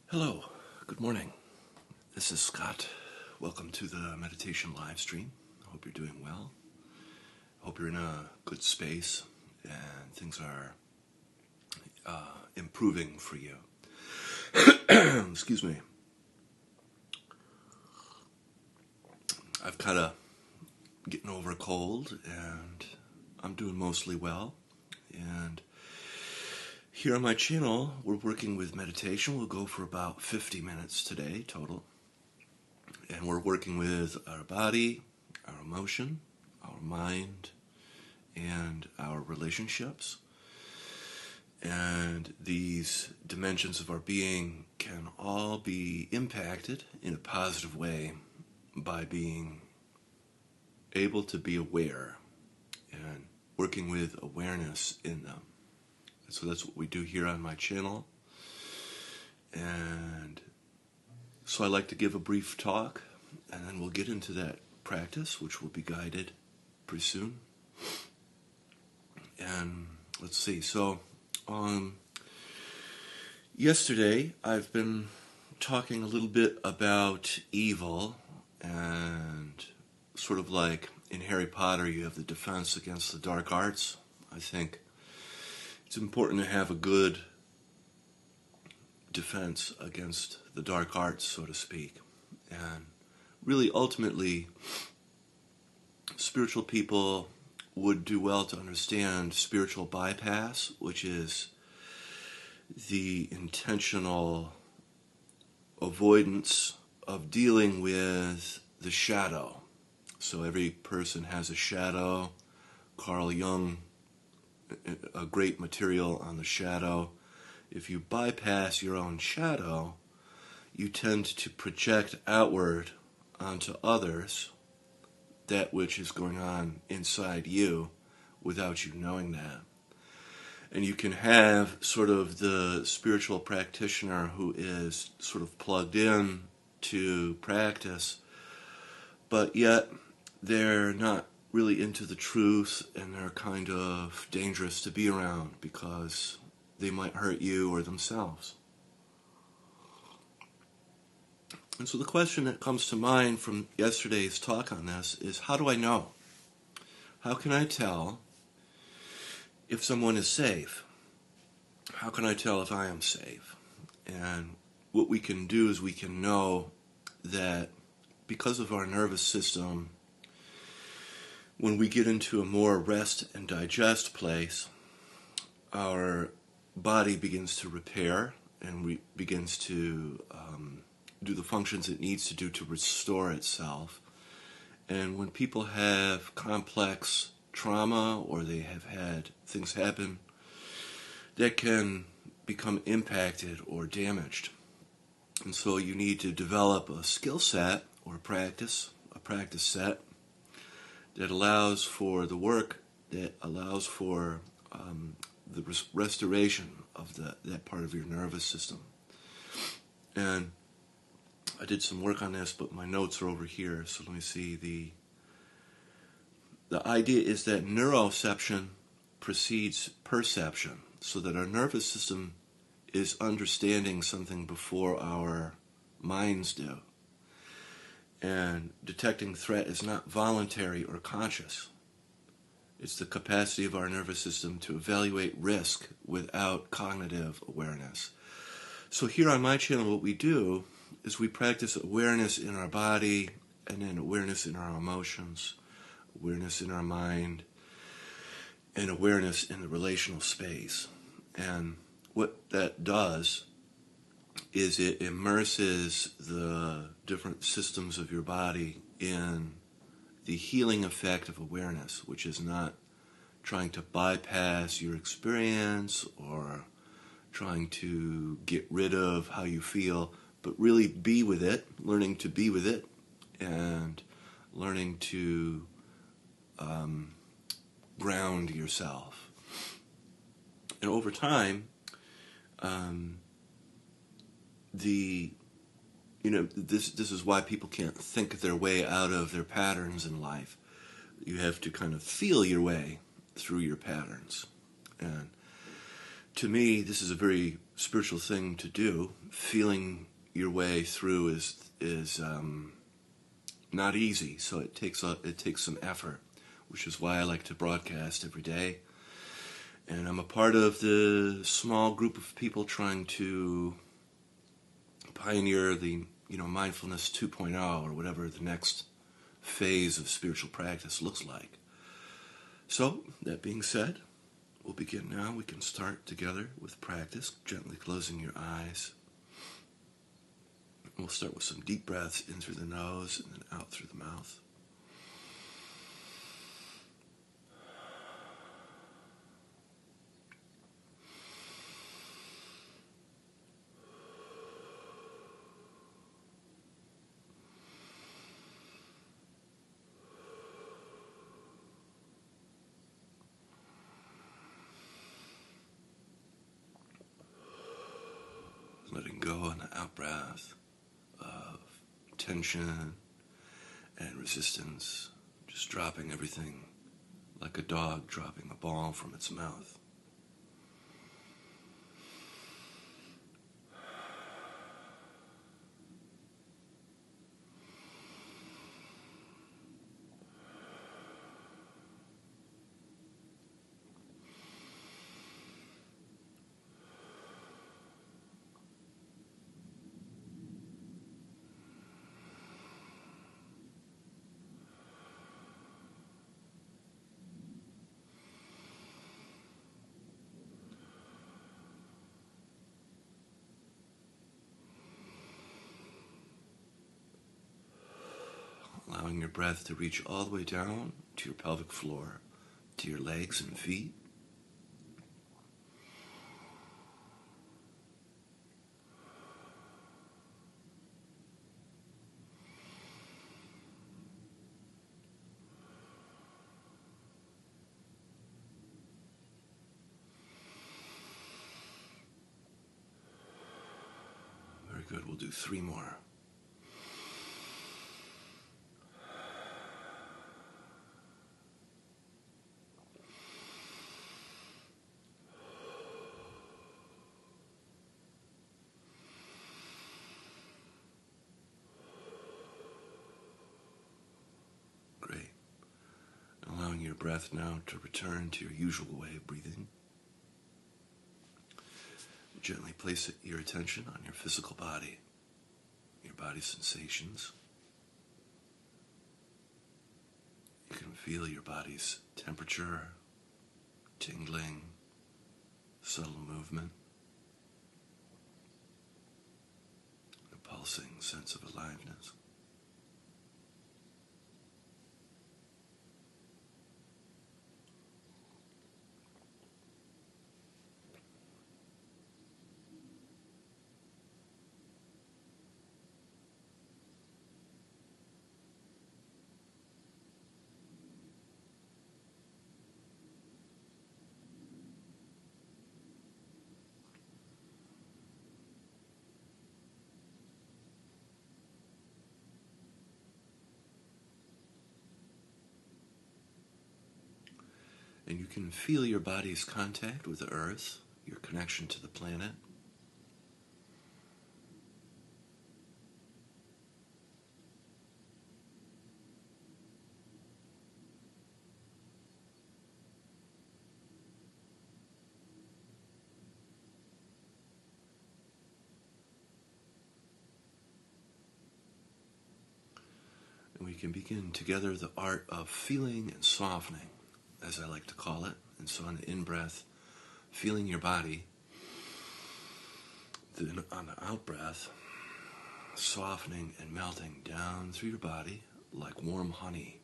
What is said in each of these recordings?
Hello, good morning. This is Scott. Welcome to the meditation live stream. I hope you're doing well. I hope you're in a good space and things are improving for you. Excuse me. I've kind of getting over a cold and I'm doing mostly well. And here on my channel, we're working with meditation. We'll go for about 50 minutes today, total. And we're working with our body, our emotion, our mind, and our relationships. And these dimensions of our being can all be impacted in a positive way by being able to be aware and working with awareness in them. So that's what we do here on my channel. And so I like to give a brief talk, and then we'll get into that practice, which will be guided pretty soon. And let's see. So yesterday I've been talking a little bit about evil, and sort of like in Harry Potter, you have the defense against the dark arts. I think it's important to have a good defense against the dark arts, so to speak. And really, ultimately, spiritual people would do well to understand spiritual bypass, which is the intentional avoidance of dealing with the shadow. So every person has a shadow. Carl Jung, a great material on the shadow. If you bypass your own shadow, you tend to project outward onto others that which is going on inside you without you knowing that. And you can have sort of the spiritual practitioner who is sort of plugged in to practice, but yet they're not really into the truth, and they're kind of dangerous to be around because they might hurt you or themselves. And so the question that comes to mind from yesterday's talk on this is, how do I know? How can I tell if someone is safe? How can I tell if I am safe? And what we can do is we can know that because of our nervous system, when we get into a more rest and digest place, our body begins to repair and begins to do the functions it needs to do to restore itself. And when people have complex trauma or they have had things happen, that can become impacted or damaged. And so you need to develop a skill set or a practice set that allows for the work, that allows for the restoration of that part of your nervous system. And I did some work on this, but my notes are over here, so let me see. The idea is that neuroception precedes perception, so that our nervous system is understanding something before our minds do. And detecting threat is not voluntary or conscious. It's the capacity of our nervous system to evaluate risk without cognitive awareness. So here on my channel, what we do is we practice awareness in our body, and then awareness in our emotions, awareness in our mind, and awareness in the relational space. And what that does is it immerses the different systems of your body in the healing effect of awareness, which is not trying to bypass your experience or trying to get rid of how you feel, but really be with it, learning to be with it, and learning to ground yourself. And over time, this is why people can't think their way out of their patterns in life. You have to kind of feel your way through your patterns. And to me, this is a very spiritual thing to do. Feeling your way through is not easy, so it takes some effort, which is why I like to broadcast every day. And I'm a part of the small group of people trying to pioneer the mindfulness 2.0 or whatever the next phase of spiritual practice looks like. So, that being said, we'll begin now. We can start together with practice, gently closing your eyes. We'll start with some deep breaths in through the nose and then out through the mouth. Letting go on the out-breath of tension and resistance, just dropping everything like a dog dropping a ball from its mouth. Allowing your breath to reach all the way down to your pelvic floor, to your legs and feet. Very good. We'll do 3 more. Great. Allowing your breath now to return to your usual way of breathing. Gently place your attention on your physical body, your body's sensations. You can feel your body's temperature, tingling, subtle movement, a pulsing sense of aliveness. And you can feel your body's contact with the earth, your connection to the planet. And we can begin together the art of feeling and softening, as I like to call it. And so on the in-breath, feeling your body. Then on the out-breath, softening and melting down through your body like warm honey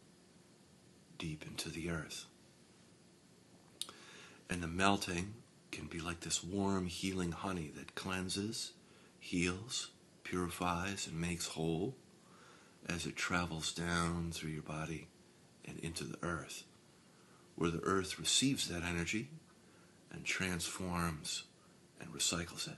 deep into the earth. And the melting can be like this warm, healing honey that cleanses, heals, purifies, and makes whole as it travels down through your body and into the earth, where the earth receives that energy and transforms and recycles it.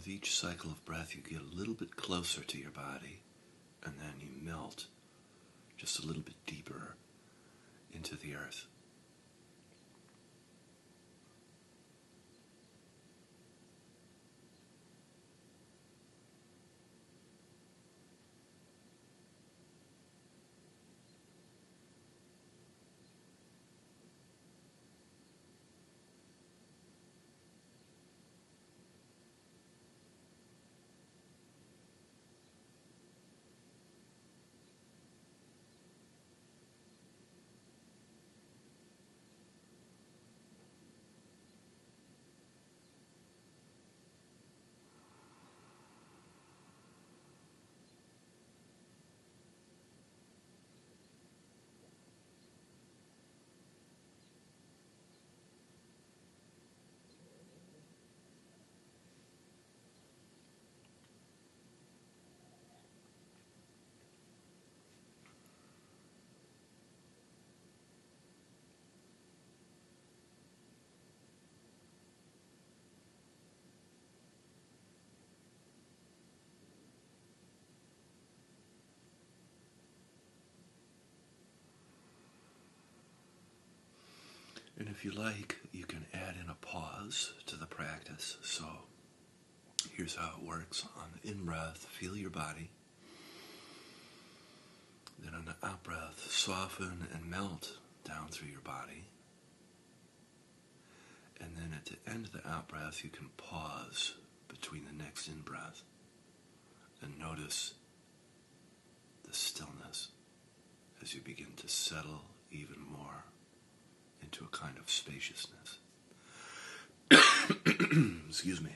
with each cycle of breath, you get a little bit closer to your body, and then you melt just a little bit deeper into the earth. And if you like, you can add in a pause to the practice. So here's how it works. On the in-breath, feel your body. Then on the out-breath, soften and melt down through your body. And then at the end of the out-breath, you can pause between the next in-breath and notice the stillness as you begin to settle even more into a kind of spaciousness. Excuse me.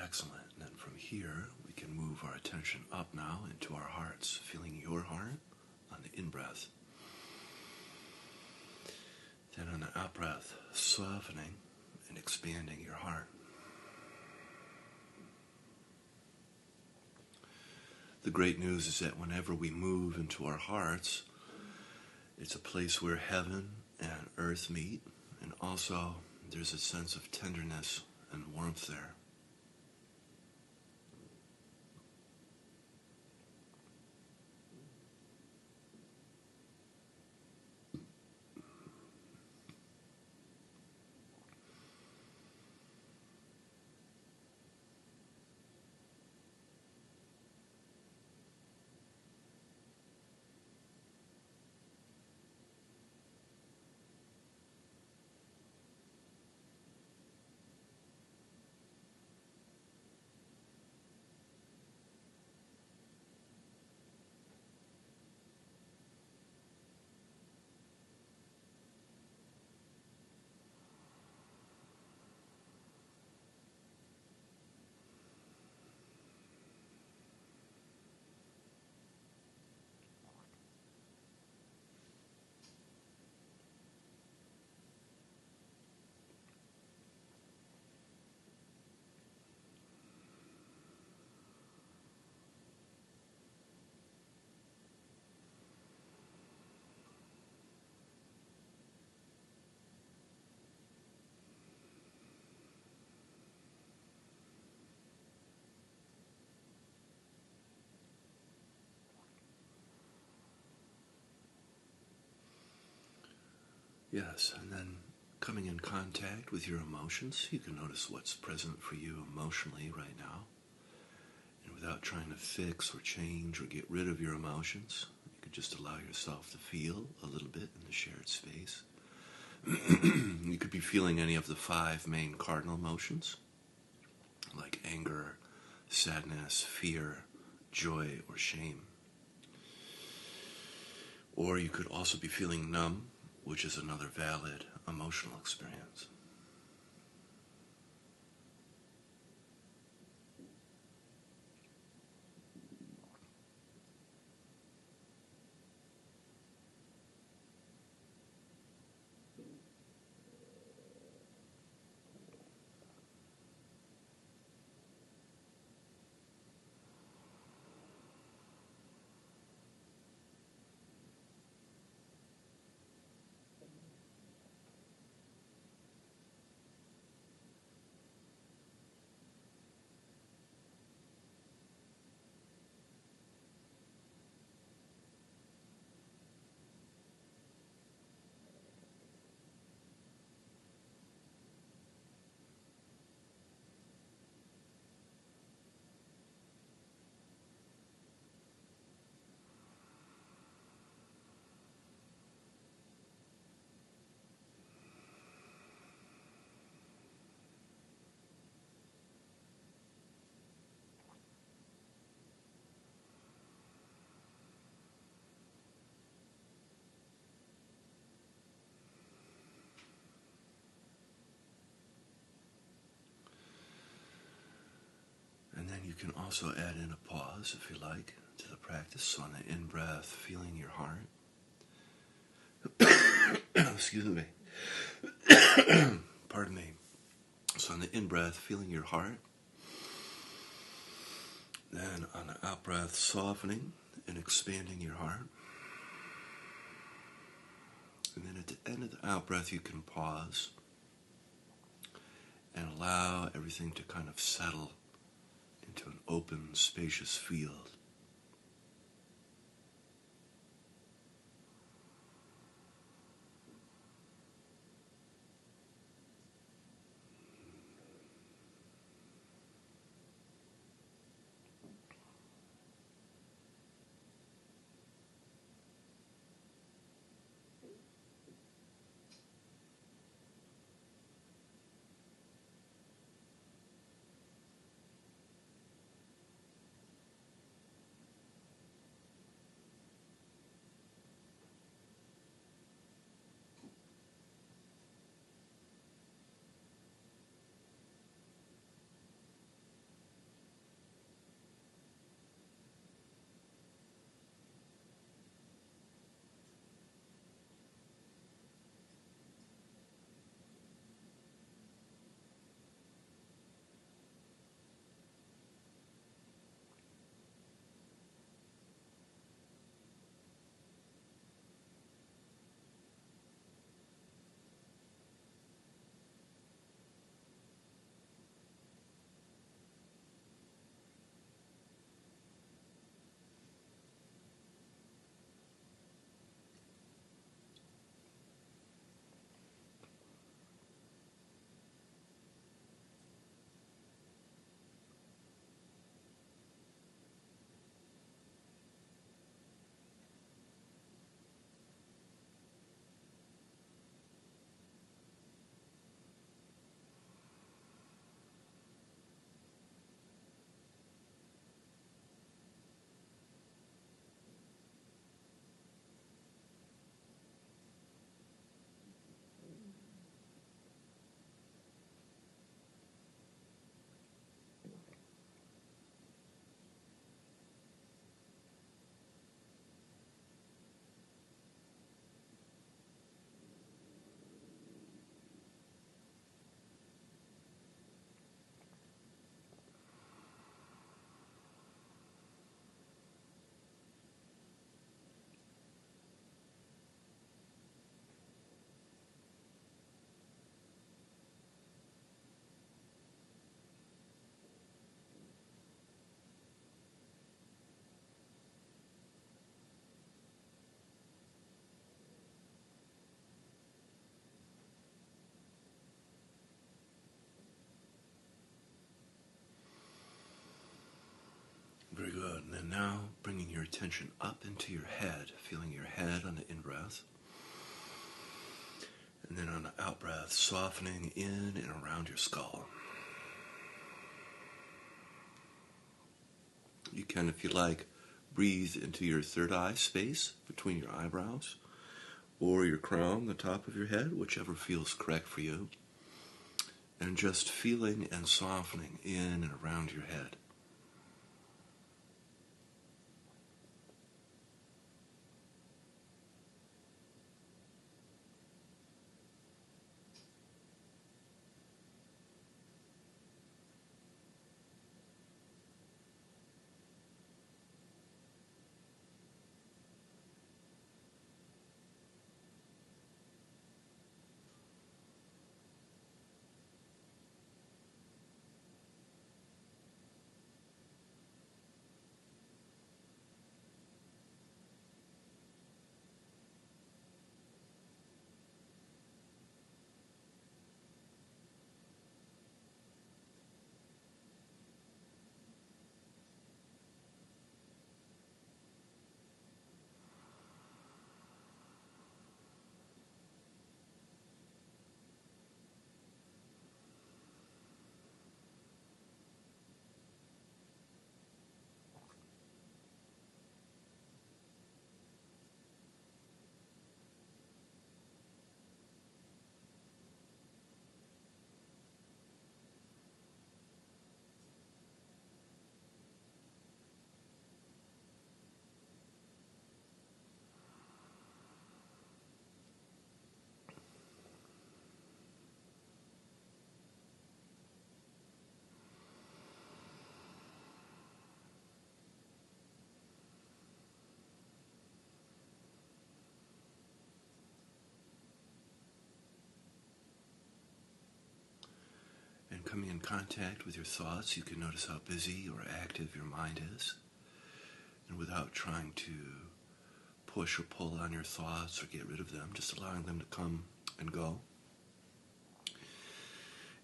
Excellent. And then from here, we can move our attention up now into our hearts, feeling your heart on the in-breath. Then on the out-breath, softening and expanding your heart. The great news is that whenever we move into our hearts, it's a place where heaven and earth meet, and also there's a sense of tenderness and warmth there. Yes, and then coming in contact with your emotions, you can notice what's present for you emotionally right now. And without trying to fix or change or get rid of your emotions, you could just allow yourself to feel a little bit in the shared space. You could be feeling any of the 5 main cardinal emotions, like anger, sadness, fear, joy, or shame. Or you could also be feeling numb, which is another valid emotional experience. And then you can also add in a pause, if you like, to the practice. So on the in-breath, feeling your heart. Excuse me. Pardon me. So on the in-breath, feeling your heart. Then on the out-breath, softening and expanding your heart. And then at the end of the out-breath, you can pause and allow everything to kind of settle into an open, spacious field. now bringing your attention up into your head, feeling your head on the in-breath. And then on the out-breath, softening in and around your skull. You can, if you like, breathe into your third eye space between your eyebrows, or your crown, the top of your head, whichever feels correct for you. And just feeling and softening in and around your head. And coming in contact with your thoughts, you can notice how busy or active your mind is. And without trying to push or pull on your thoughts or get rid of them, just allowing them to come and go.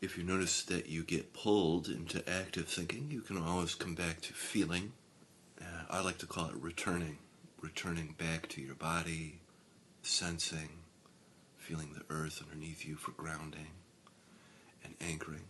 If you notice that you get pulled into active thinking, you can always come back to feeling. I like to call it returning back to your body, sensing, feeling the earth underneath you for grounding and anchoring.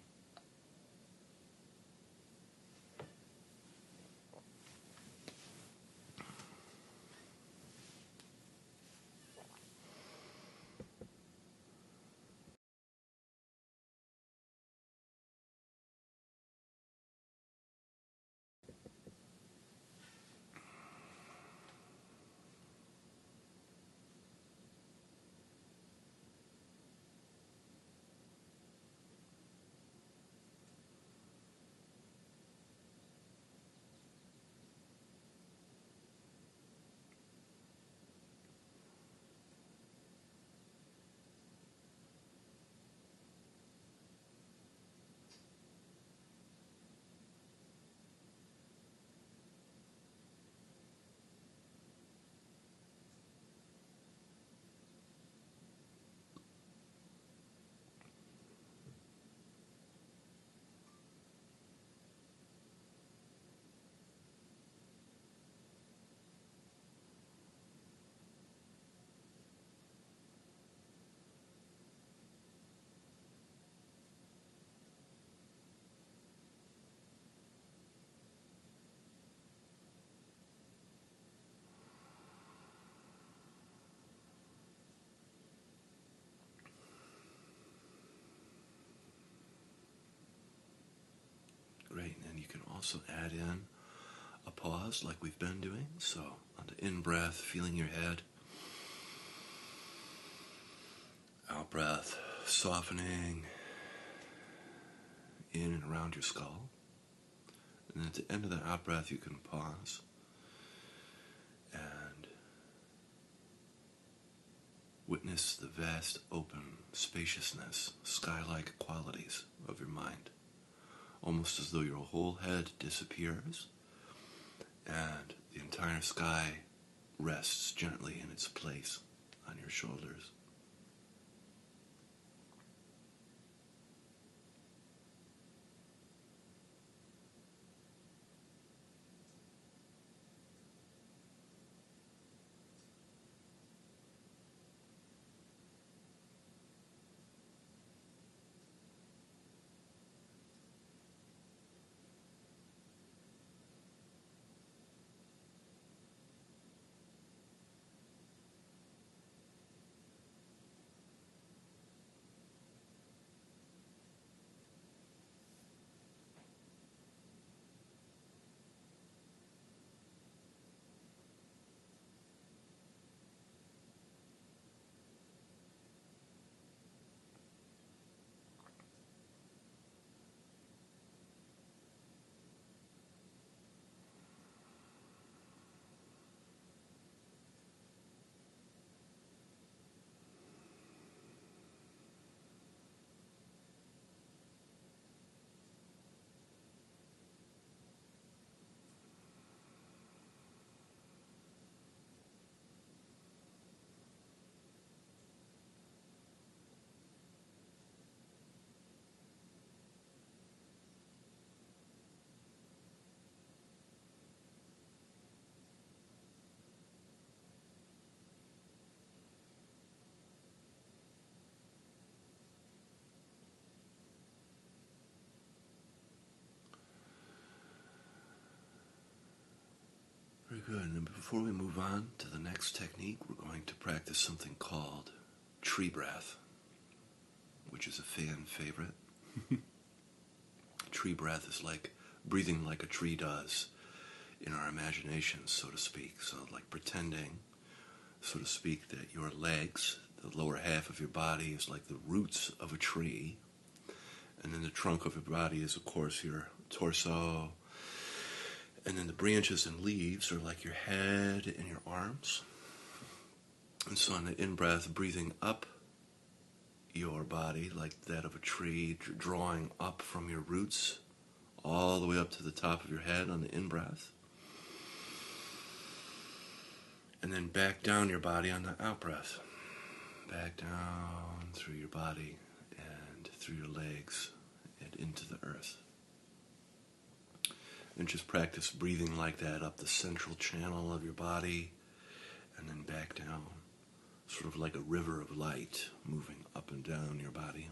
Great, and you can also add in a pause like we've been doing. So on the in-breath, feeling your head. Out-breath, softening in and around your skull. And then at the end of the out-breath, you can pause and witness the vast, open spaciousness, sky-like qualities of your mind. Almost as though your whole head disappears and the entire sky rests gently in its place on your shoulders. Good. And before we move on to the next technique, we're going to practice something called tree breath, which is a fan favorite. Tree breath is like breathing like a tree does in our imaginations, so to speak. So like pretending, so to speak, that your legs, the lower half of your body, is like the roots of a tree. And then the trunk of your body is, of course, your torso. And then the branches and leaves are like your head and your arms. And so on the in-breath, breathing up your body like that of a tree, drawing up from your roots all the way up to the top of your head on the in-breath. And then back down your body on the out-breath. Back down through your body and through your legs and into the earth. And just practice breathing like that up the central channel of your body and then back down, sort of like a river of light moving up and down your body.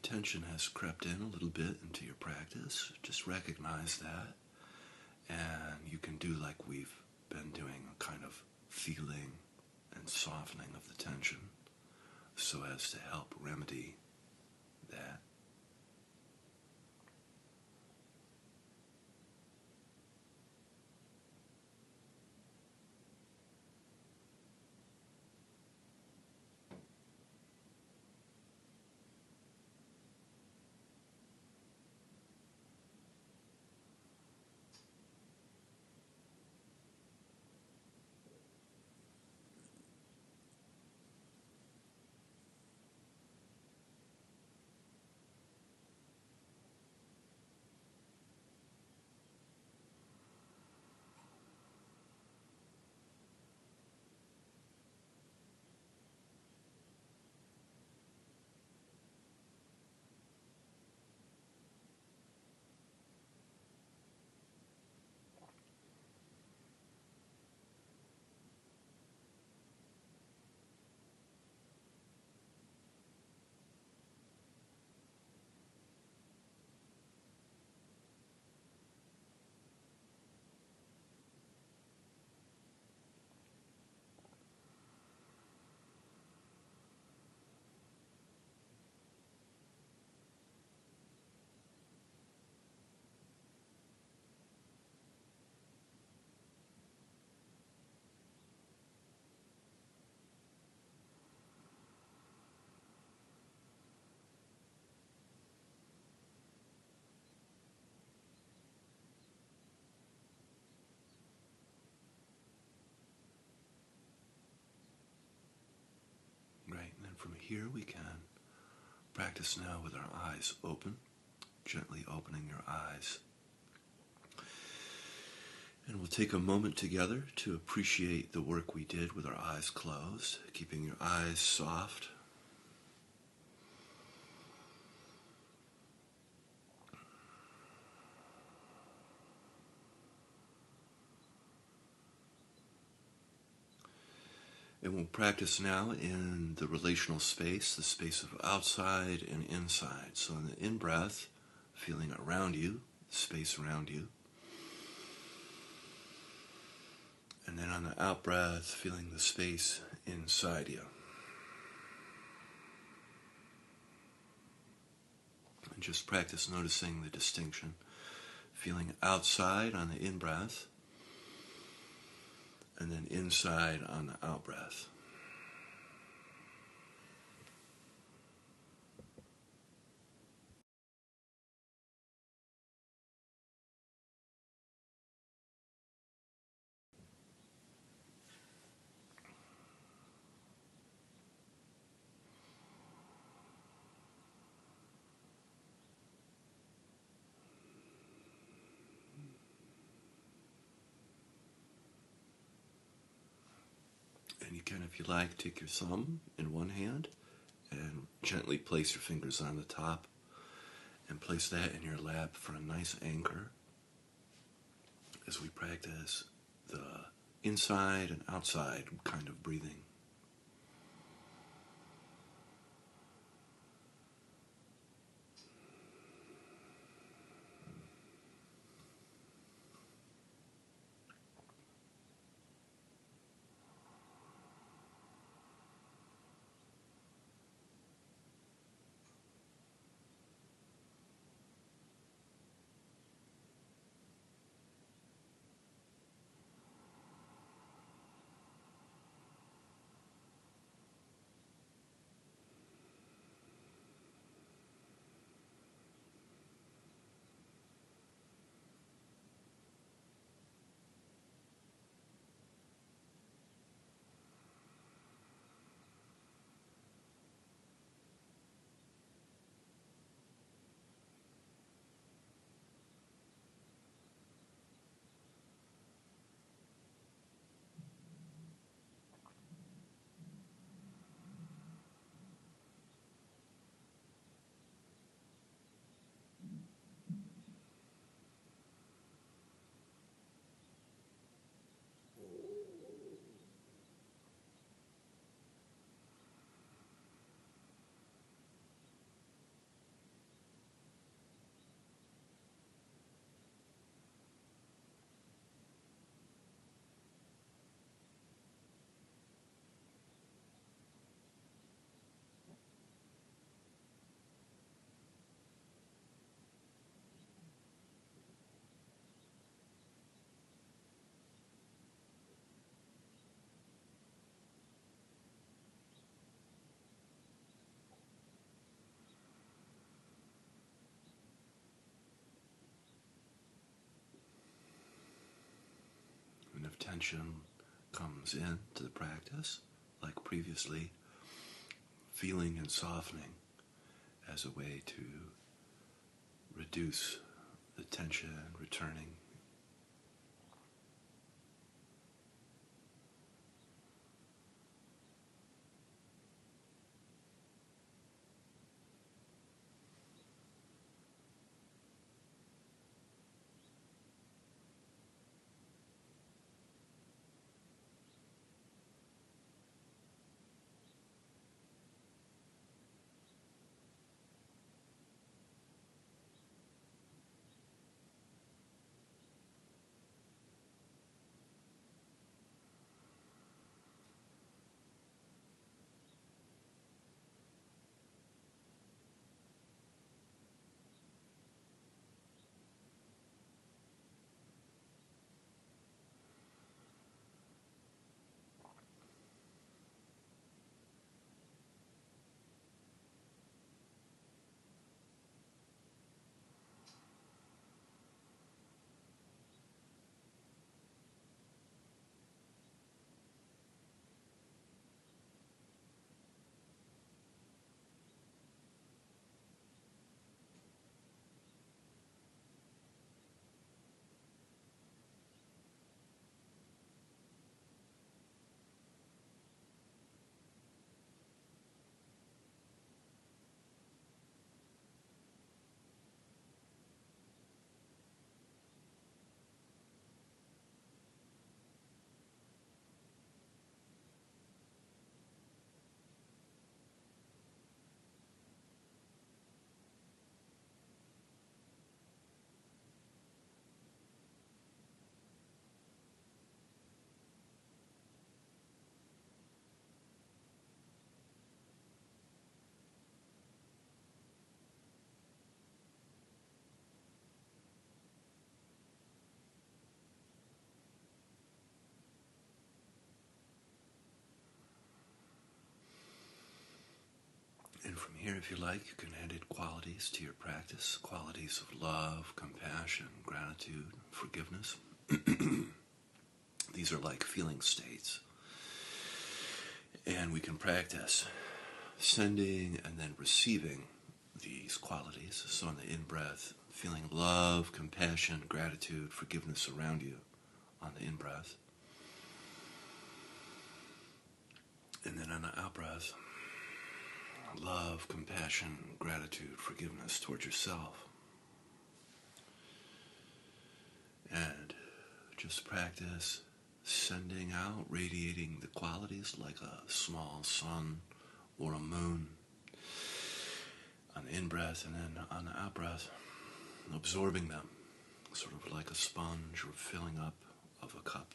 tension has crept in a little bit into your practice, just recognize that. And you can do like we've been doing, a kind of feeling and softening of the tension so as to help remedy that. Right, and then from here we can practice now with our eyes open, gently opening your eyes. And we'll take a moment together to appreciate the work we did with our eyes closed, keeping your eyes soft. And we'll practice now in the relational space, the space of outside and inside. So in the in-breath, feeling around you, the space around you. And then on the out-breath, feeling the space inside you. And just practice noticing the distinction. Feeling outside on the in-breath, and then inside on the out-breath. And you can, if you like, take your thumb in one hand and gently place your fingers on the top and place that in your lap for a nice anchor as we practice the inside and outside kind of breathing. of tension comes into the practice, like previously, feeling and softening as a way to reduce the tension, returning. And from here, if you like, you can add qualities to your practice, qualities of love, compassion, gratitude, forgiveness. These are like feeling states. And we can practice sending and then receiving these qualities. So on the in-breath, feeling love, compassion, gratitude, forgiveness around you on the in-breath. And then on the out-breath, love, compassion, gratitude, forgiveness towards yourself. And just practice sending out, radiating the qualities like a small sun or a moon on the in-breath, and then on the out-breath, absorbing them, sort of like a sponge or filling up of a cup.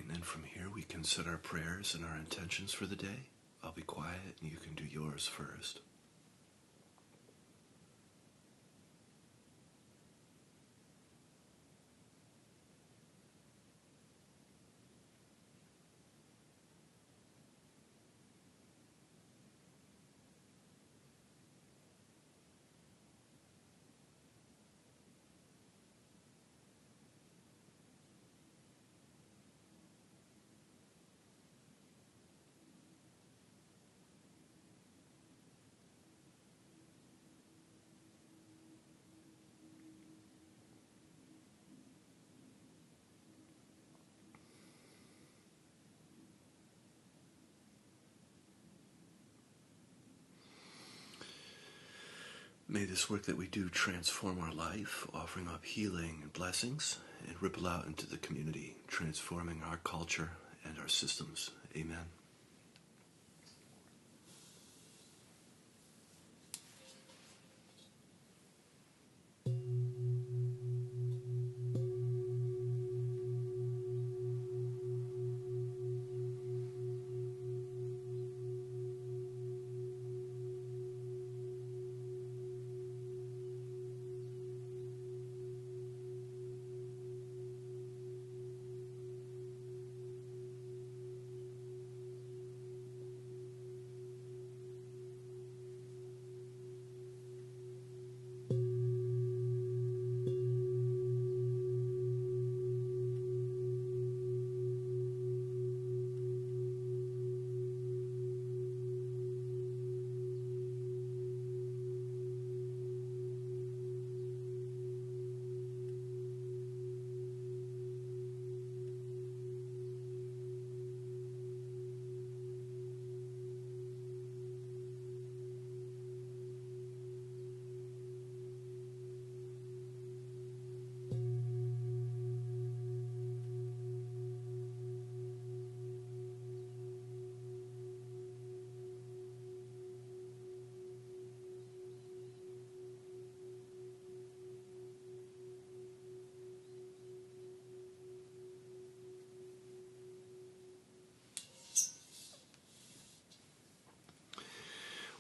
and then from here we can set our prayers and our intentions for the day. I'll be quiet and you can do yours first. May this work that we do transform our life, offering up healing and blessings, and ripple out into the community, transforming our culture and our systems. Amen.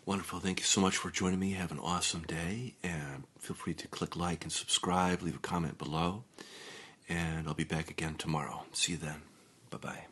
Wonderful. Thank you so much for joining me. Have an awesome day, and feel free to click like and subscribe, leave a comment below, and I'll be back again tomorrow. See you then. Bye-bye.